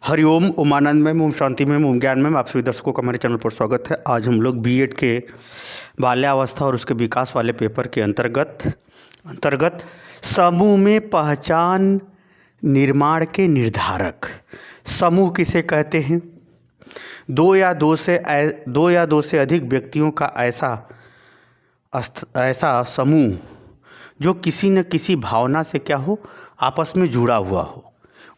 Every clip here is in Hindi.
हरिओम उमानंद में ओम शांति में ओम ज्ञान में आप सभी दर्शकों का हमारे चैनल पर स्वागत है। आज हम लोग बीएड के बाल्यावस्था और उसके विकास वाले पेपर के अंतर्गत समूह में पहचान निर्माण के निर्धारक। समूह किसे कहते हैं? दो या दो से अधिक व्यक्तियों का ऐसा समूह जो किसी न किसी भावना से क्या हो, आपस में जुड़ा हुआ हो,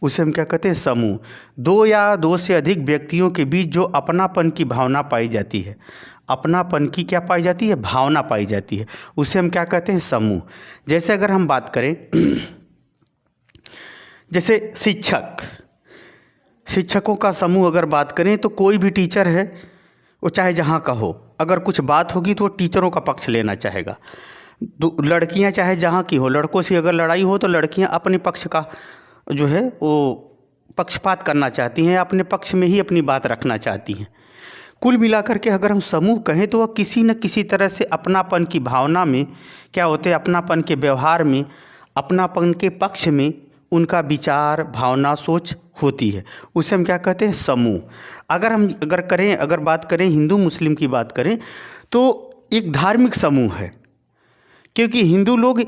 उसे हम क्या कहते हैं? समूह। दो या दो से अधिक व्यक्तियों के बीच जो अपनापन की भावना पाई जाती है, अपनापन की क्या पाई जाती है? भावना पाई जाती है, उसे हम क्या कहते हैं? समूह। जैसे अगर हम बात करें जैसे शिक्षकों का समूह अगर बात करें तो कोई भी टीचर है वो चाहे जहाँ का हो, अगर कुछ बात होगी तो वो टीचरों का पक्ष लेना चाहेगा। लड़कियाँ चाहे जहाँ की हो, लड़कों से अगर लड़ाई हो तो लड़कियाँ अपने पक्ष का जो है वो पक्षपात करना चाहती हैं, अपने पक्ष में ही अपनी बात रखना चाहती हैं। कुल मिलाकर के अगर हम समूह कहें तो वह किसी न किसी तरह से अपनापन की भावना में क्या होते हैं, अपनापन के व्यवहार में, अपनापन के पक्ष में उनका विचार, भावना, सोच होती है, उसे हम क्या कहते हैं? समूह। अगर बात करें हिंदू मुस्लिम की बात करें तो एक धार्मिक समूह है, क्योंकि हिंदू लोग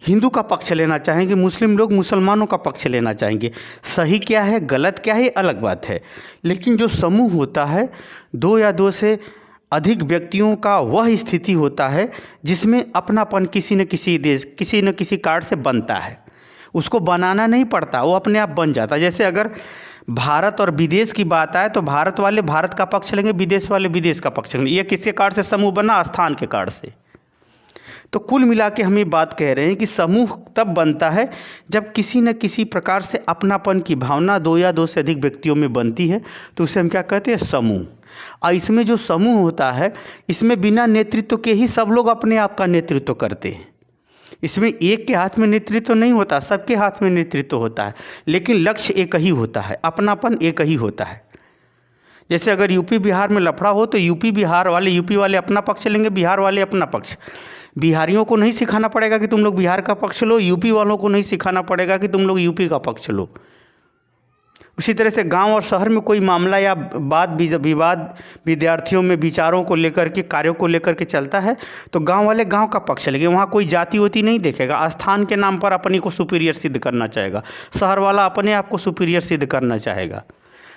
हिंदू का पक्ष लेना चाहेंगे, मुस्लिम लोग मुसलमानों का पक्ष लेना चाहेंगे। सही क्या है, गलत क्या है, अलग बात है। लेकिन जो समूह होता है, दो या दो से अधिक व्यक्तियों का वह स्थिति होता है जिसमें अपनापन किसी न किसी कारण से बनता है। उसको बनाना नहीं पड़ता, वो अपने आप बन जाता है। जैसे अगर भारत और विदेश की बात आए तो भारत वाले भारत का पक्ष लेंगे, विदेश वाले विदेश का पक्ष लेंगे। ये किसके कारण से समूह बना? स्थान के कारण से। तो कुल मिला के हम ये बात कह रहे हैं कि समूह तब बनता है जब किसी न किसी प्रकार से अपनापन की भावना दो या दो से अधिक व्यक्तियों में बनती है, तो उसे हम क्या कहते हैं? समूह। और इसमें जो समूह होता है, इसमें बिना नेतृत्व के ही सब लोग अपने आप का नेतृत्व करते हैं। इसमें एक के हाथ में नेतृत्व नहीं होता, सबके हाथ में नेतृत्व होता है, लेकिन लक्ष्य एक ही होता है, अपनापन एक ही होता है। जैसे अगर यूपी बिहार में लफड़ा हो तो यूपी वाले अपना पक्ष लेंगे, बिहार वाले अपना पक्ष। बिहारियों को नहीं सिखाना पड़ेगा कि तुम लोग बिहार का पक्ष लो, यूपी वालों को नहीं सिखाना पड़ेगा कि तुम लोग यूपी का पक्ष लो। उसी तरह से गांव और शहर में कोई मामला या विवाद विद्यार्थियों में विचारों को लेकर के, कार्यों को लेकर के चलता है तो गांव वाले गांव का पक्ष लेंगे। वहाँ कोई जाति होती नहीं देखेगा, स्थान के नाम पर अपने को सुपीरियर सिद्ध करना चाहेगा। शहर वाला अपने आप को सुपीरियर सिद्ध करना चाहेगा।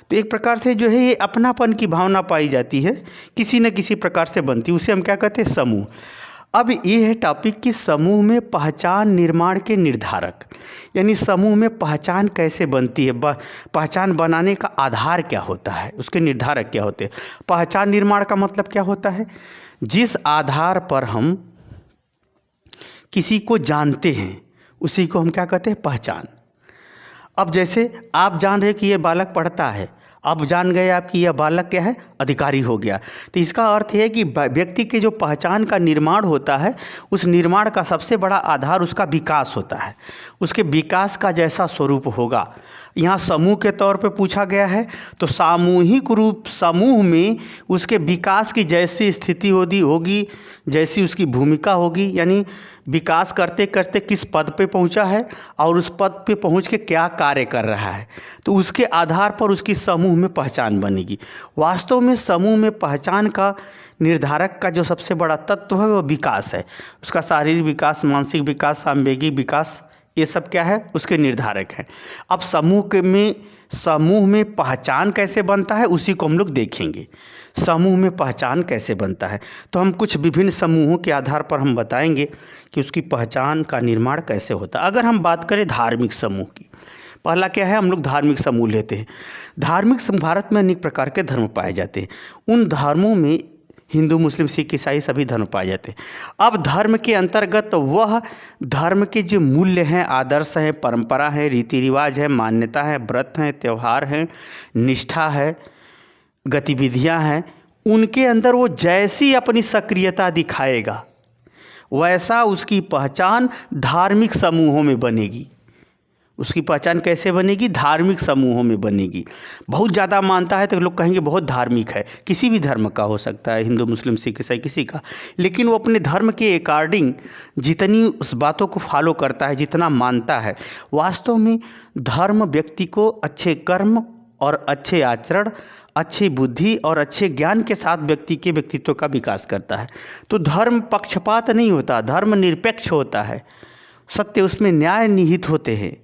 तो एक प्रकार से जो है ये अपनापन की भावना पाई जाती है, किसी न किसी प्रकार से बनती है, उसे हम क्या कहते हैं? समूह। अब ये है टॉपिक कि समूह में पहचान निर्माण के निर्धारक, यानी समूह में पहचान कैसे बनती है, पहचान बनाने का आधार क्या होता है, उसके निर्धारक क्या होते हैं। पहचान निर्माण का मतलब क्या होता है? जिस आधार पर हम किसी को जानते हैं उसी को हम क्या कहते हैं? पहचान। अब जैसे आप जान रहे कि ये बालक पढ़ता है, अब जान गए आप कि यह बालक क्या है? अधिकारी हो गया। तो इसका अर्थ है कि व्यक्ति के जो पहचान का निर्माण होता है, उस निर्माण का सबसे बड़ा आधार उसका विकास होता है। उसके विकास का जैसा स्वरूप होगा, यहाँ समूह के तौर पे पूछा गया है तो सामूहिक रूप समूह में उसके विकास की जैसी स्थिति होगी, जैसी उसकी भूमिका होगी, यानी विकास करते करते किस पद पे पहुंचा है और उस पद पे पहुंच के क्या कार्य कर रहा है, तो उसके आधार पर उसकी समूह में पहचान बनेगी। वास्तव में समूह में पहचान का निर्धारक का जो सबसे बड़ा तत्व है वो विकास है। उसका शारीरिक विकास, मानसिक विकास, सांवेगिक विकास, ये सब क्या है? उसके निर्धारक हैं। अब समूह में पहचान कैसे बनता है उसी को हम लोग देखेंगे। समूह में पहचान कैसे बनता है तो हम कुछ विभिन्न समूहों के आधार पर हम बताएंगे कि उसकी पहचान का निर्माण कैसे होता है। अगर हम बात करें धार्मिक समूह की, पहला क्या है? हम लोग धार्मिक समूह लेते हैं। धार्मिक समूह, भारत में अनेक प्रकार के धर्म पाए जाते हैं। उन धर्मों में हिंदू, मुस्लिम, सिख, ईसाई सभी धर्म पाए जाते हैं। अब धर्म के अंतर्गत वह धर्म के जो मूल्य हैं, आदर्श हैं, परंपरा है, रीति रिवाज है, मान्यता है, व्रत हैं, त्यौहार हैं, निष्ठा है, गतिविधियां हैं, उनके अंदर वो जैसी अपनी सक्रियता दिखाएगा वैसा उसकी पहचान धार्मिक समूहों में बनेगी। उसकी पहचान कैसे बनेगी? धार्मिक समूहों में बनेगी। बहुत ज़्यादा मानता है तो लोग कहेंगे बहुत धार्मिक है, किसी भी धर्म का हो सकता है, हिंदू, मुस्लिम, सिख, ईसाई, किसी का, लेकिन वो अपने धर्म के अकॉर्डिंग जितनी उस बातों को फॉलो करता है, जितना मानता है, वास्तव में धर्म व्यक्ति को अच्छे कर्म और अच्छे आचरण, अच्छी बुद्धि और अच्छे ज्ञान के साथ व्यक्ति के व्यक्तित्व का विकास करता है। तो धर्म पक्षपात नहीं होता, धर्म निरपेक्ष होता है, सत्य उसमें न्याय निहित होते हैं।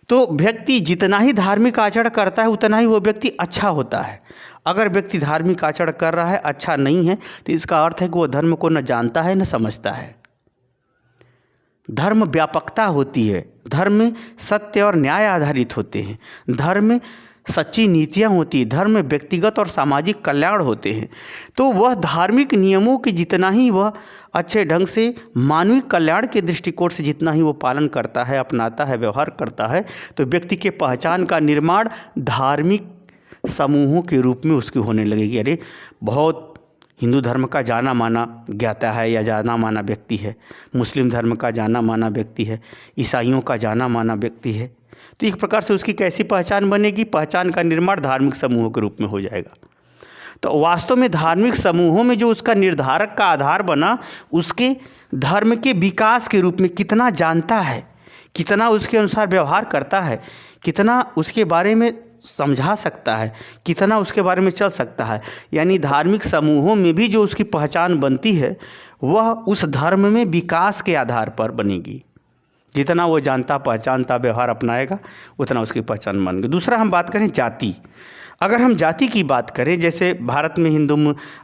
तो व्यक्ति जितना ही धार्मिक आचरण करता है उतना ही वो व्यक्ति अच्छा होता है। अगर व्यक्ति धार्मिक आचरण कर रहा है, अच्छा नहीं है, तो इसका अर्थ है कि वो धर्म को न जानता है न समझता है। धर्म व्यापकता होती है, धर्म में सत्य और न्याय आधारित होते हैं, धर्म में सच्ची नीतियाँ होती हैं, धर्म में व्यक्तिगत और सामाजिक कल्याण होते हैं। तो वह धार्मिक नियमों के जितना ही वह अच्छे ढंग से मानवीय कल्याण के दृष्टिकोण से जितना ही वो पालन करता है, अपनाता है, व्यवहार करता है, तो व्यक्ति के पहचान का निर्माण धार्मिक समूहों के रूप में उसकी होने लगेगी। अरे बहुत हिंदू धर्म का जाना माना ज्ञाता है या जाना माना व्यक्ति है, मुस्लिम धर्म का जाना माना व्यक्ति है, ईसाइयों का जाना माना व्यक्ति है, तो एक प्रकार से उसकी कैसी पहचान बनेगी? पहचान का निर्माण धार्मिक समूहों के रूप में हो जाएगा। तो वास्तव में धार्मिक समूहों में जो उसका निर्धारक का आधार बना, उसके धर्म के विकास के रूप में कितना जानता है, कितना उसके अनुसार व्यवहार करता है, कितना उसके बारे में समझा सकता है, कितना उसके बारे में चल सकता है। यानी धार्मिक समूहों में भी जो उसकी पहचान बनती है वह उस धर्म में विकास के आधार पर बनेगी। जितना वो जानता, पहचानता, व्यवहार अपनाएगा, उतना उसकी पहचान बन गई। दूसरा हम बात करें जाति। अगर हम जाति की बात करें, जैसे भारत में हिंदू,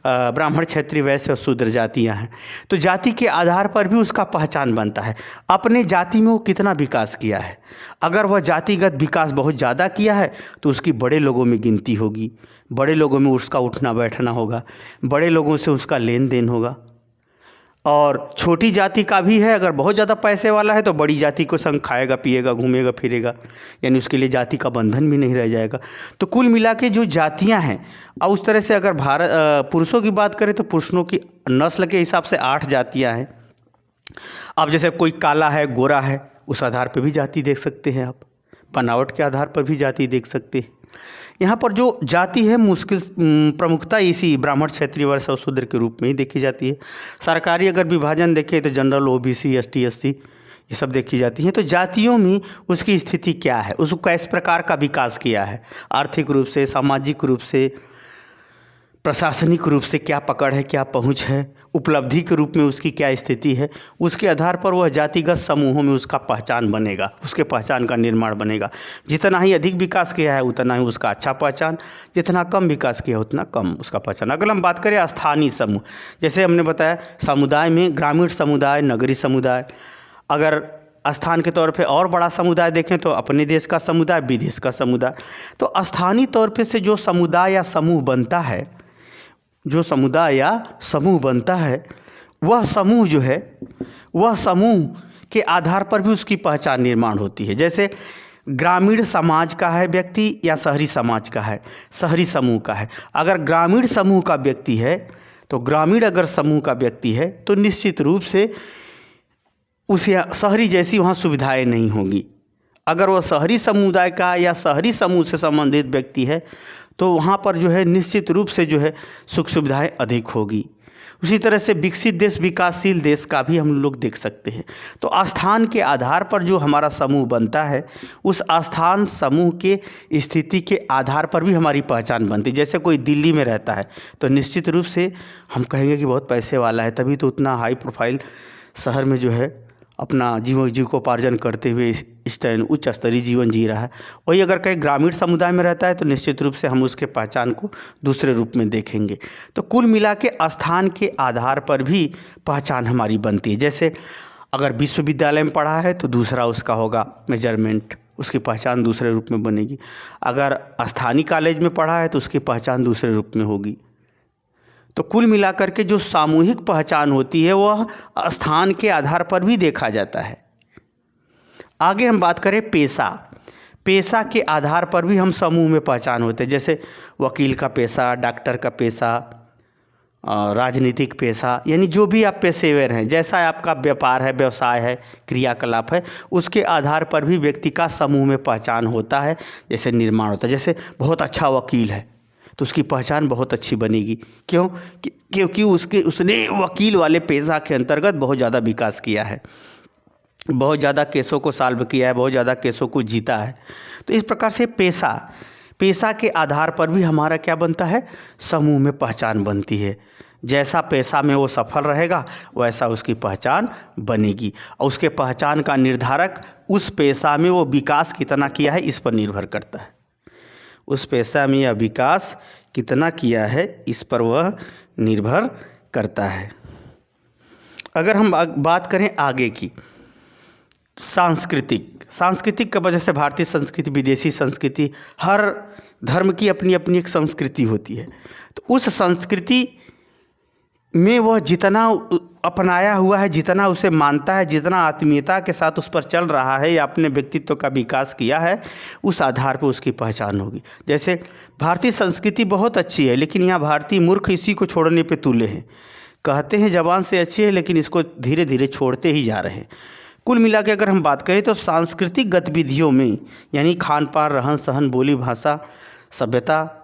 ब्राह्मण, क्षत्रिय, वैश्य और शूद्र जातियां हैं, तो जाति के आधार पर भी उसका पहचान बनता है। अपने जाति में वो कितना विकास किया है। अगर वह जातिगत विकास बहुत ज़्यादा किया है तो उसकी बड़े लोगों में गिनती होगी, बड़े लोगों में उसका उठना बैठना होगा, बड़े लोगों से उसका लेन देन होगा। और छोटी जाति का भी है, अगर बहुत ज़्यादा पैसे वाला है तो बड़ी जाति को संग खाएगा, पिएगा, घूमेगा फिरेगा, यानी उसके लिए जाति का बंधन भी नहीं रह जाएगा। तो कुल मिला के जो जातियां हैं, और उस तरह से अगर पुरुषों की बात करें तो पुरुषों की नस्ल के हिसाब से 8 जातियां हैं। अब जैसे कोई काला है, गोरा है, उस आधार पर भी जाति देख सकते हैं आप, बनावट के आधार पर भी जाति देख सकते हैं। यहाँ पर जो जाति है मुश्किल प्रमुखता इसी ब्राह्मण, क्षत्रिय, वैश्य और शूद्र के रूप में ही देखी जाती है। सरकारी अगर विभाजन देखें तो जनरल, ओबीसी, एसटी, एससी ये सब देखी जाती हैं। तो जातियों में उसकी स्थिति क्या है, उसको किस प्रकार का विकास किया है, आर्थिक रूप से, सामाजिक रूप से, प्रशासनिक रूप से क्या पकड़ है, क्या पहुंच है, उपलब्धि के रूप में उसकी क्या स्थिति है, उसके आधार पर वह जातिगत समूहों में उसका पहचान बनेगा, उसके पहचान का निर्माण बनेगा। जितना ही अधिक विकास किया है उतना ही उसका अच्छा पहचान, जितना कम विकास किया है उतना कम उसका पहचान। अगर हम बात करें स्थानीय समूह, जैसे हमने बताया समुदाय में ग्रामीण समुदाय, नगरीय समुदाय, अगर स्थान के तौर पे और बड़ा समुदाय देखें तो अपने देश का समुदाय, विदेश का समुदाय। तो स्थानीय तौर पे से जो समुदाय या समूह बनता है, जो समुदाय या समूह बनता है, वह समूह जो है, वह समूह के आधार पर भी उसकी पहचान निर्माण होती है। जैसे ग्रामीण समाज का है व्यक्ति या शहरी समाज का है, शहरी समूह का है। अगर ग्रामीण समूह का व्यक्ति है तो ग्रामीण अगर समूह का व्यक्ति है तो निश्चित रूप से उसे शहरी जैसी वहाँ सुविधाएं नहीं होंगी। अगर वह शहरी समुदाय का या शहरी समूह से संबंधित व्यक्ति है तो वहाँ पर जो है निश्चित रूप से जो है सुख सुविधाएं अधिक होगी। उसी तरह से विकसित देश, विकासशील देश का भी हम लोग देख सकते हैं। तो स्थान के आधार पर जो हमारा समूह बनता है, उस स्थान समूह के स्थिति के आधार पर भी हमारी पहचान बनती है। जैसे कोई दिल्ली में रहता है तो निश्चित रूप से हम कहेंगे कि बहुत पैसे वाला है, तभी तो उतना हाई प्रोफाइल शहर में जो है अपना जीविकोपार्जन करते हुए उच्च स्तरीय जीवन जी रहा है। वही अगर कहीं ग्रामीण समुदाय में रहता है तो निश्चित रूप से हम उसके पहचान को दूसरे रूप में देखेंगे। तो कुल मिला के स्थान के आधार पर भी पहचान हमारी बनती है। जैसे अगर विश्वविद्यालय में पढ़ा है तो दूसरा उसका होगा मेजरमेंट, उसकी पहचान दूसरे रूप में बनेगी। अगर स्थानीय कॉलेज में पढ़ा है तो उसकी पहचान दूसरे रूप में होगी। तो कुल मिलाकर के जो सामूहिक पहचान होती है वह स्थान के आधार पर भी देखा जाता है। आगे हम बात करें पेशा। पेशा के आधार पर भी हम समूह में पहचान होते हैं। जैसे वकील का पेशा, डॉक्टर का पेशा, राजनीतिक पेशा, यानी जो भी आप पेशेवर हैं, जैसा आपका व्यापार है, व्यवसाय है, क्रियाकलाप है, उसके आधार पर भी व्यक्ति का समूह में पहचान होता है। जैसे निर्माण होता है, जैसे बहुत अच्छा वकील है तो उसकी पहचान बहुत अच्छी बनेगी। क्यों? क्योंकि उसने वकील वाले पेशा के अंतर्गत बहुत ज़्यादा विकास किया है, बहुत ज़्यादा केसों को सॉल्व किया है, बहुत ज़्यादा केसों को जीता है। तो इस प्रकार से पेशा के आधार पर भी हमारा क्या बनता है, समूह में पहचान बनती है। जैसा पेशा में वो सफल रहेगा वैसा उसकी पहचान बनेगी, और उसके पहचान का निर्धारक उस पेशा में वो विकास कितना किया है इस पर निर्भर करता है। उस पेशा में यह विकास कितना किया है इस पर वह निर्भर करता है। अगर हम बात करें आगे की, सांस्कृतिक की वजह से भारतीय संस्कृति, विदेशी संस्कृति, हर धर्म की अपनी अपनी एक संस्कृति होती है। तो उस संस्कृति में वह जितना अपनाया हुआ है, जितना उसे मानता है, जितना आत्मीयता के साथ उस पर चल रहा है या अपने व्यक्तित्व का विकास किया है, उस आधार पर उसकी पहचान होगी। जैसे भारतीय संस्कृति बहुत अच्छी है, लेकिन यहाँ भारतीय मूर्ख इसी को छोड़ने पे तुले हैं। कहते हैं जबान से अच्छी है, लेकिन इसको धीरे धीरे छोड़ते ही जा रहे हैं। कुल मिला के अगर हम बात करें तो सांस्कृतिक गतिविधियों में, यानी खान पान, रहन सहन, बोली भाषा, सभ्यता,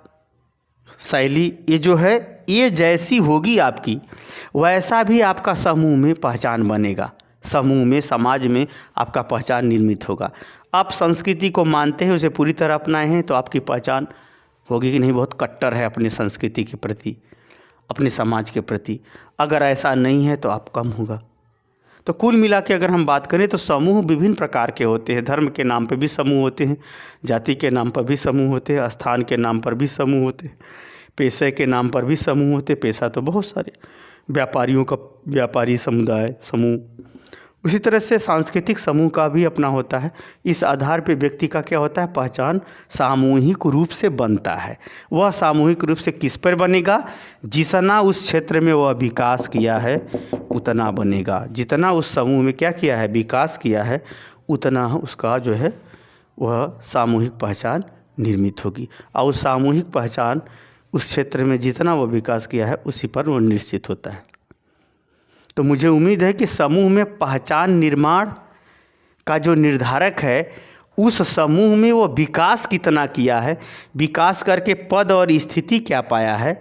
शैली, ये जो है ये जैसी होगी आपकी, वैसा भी आपका समूह में पहचान बनेगा। समूह में, समाज में आपका पहचान निर्मित होगा। आप संस्कृति को मानते हैं, उसे पूरी तरह अपनाए हैं, तो आपकी पहचान होगी कि नहीं बहुत कट्टर है अपनी संस्कृति के प्रति, अपने समाज के प्रति। अगर ऐसा नहीं है तो आप कम होगा। तो कुल मिला के अगर हम बात करें तो समूह विभिन्न प्रकार के होते हैं। धर्म के नाम पर भी समूह होते हैं, जाति के नाम पर भी समूह होते हैं, स्थान के नाम पर भी समूह होते हैं, पेशे के नाम पर भी समूह होते हैं। पेशा तो बहुत सारे, व्यापारियों का व्यापारी समुदाय समूह, उसी तरह से सांस्कृतिक समूह का भी अपना होता है। इस आधार पे व्यक्ति का क्या होता है, पहचान सामूहिक रूप से बनता है। वह सामूहिक रूप से किस पर बनेगा, जितना उस क्षेत्र में वह विकास किया है उतना बनेगा। जितना उस समूह में क्या किया है, विकास किया है, उतना उसका जो है वह सामूहिक पहचान निर्मित होगी। और उस सामूहिक पहचान उस क्षेत्र में जितना वह विकास किया है उसी पर वह निश्चित होता है। तो मुझे उम्मीद है कि समूह में पहचान निर्माण का जो निर्धारक है, उस समूह में वो विकास कितना किया है, विकास करके पद और स्थिति क्या पाया है,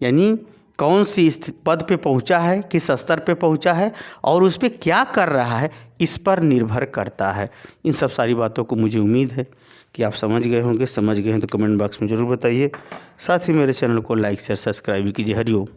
यानी कौन सी पद पे पहुंचा है, किस स्तर पे पहुंचा है और उस पे क्या कर रहा है, इस पर निर्भर करता है। इन सब सारी बातों को मुझे उम्मीद है कि आप समझ गए होंगे। समझ गए हैं तो कमेंट बॉक्स में ज़रूर बताइए। साथ ही मेरे चैनल को लाइक शेयर सब्सक्राइब कीजिए। हरिओम।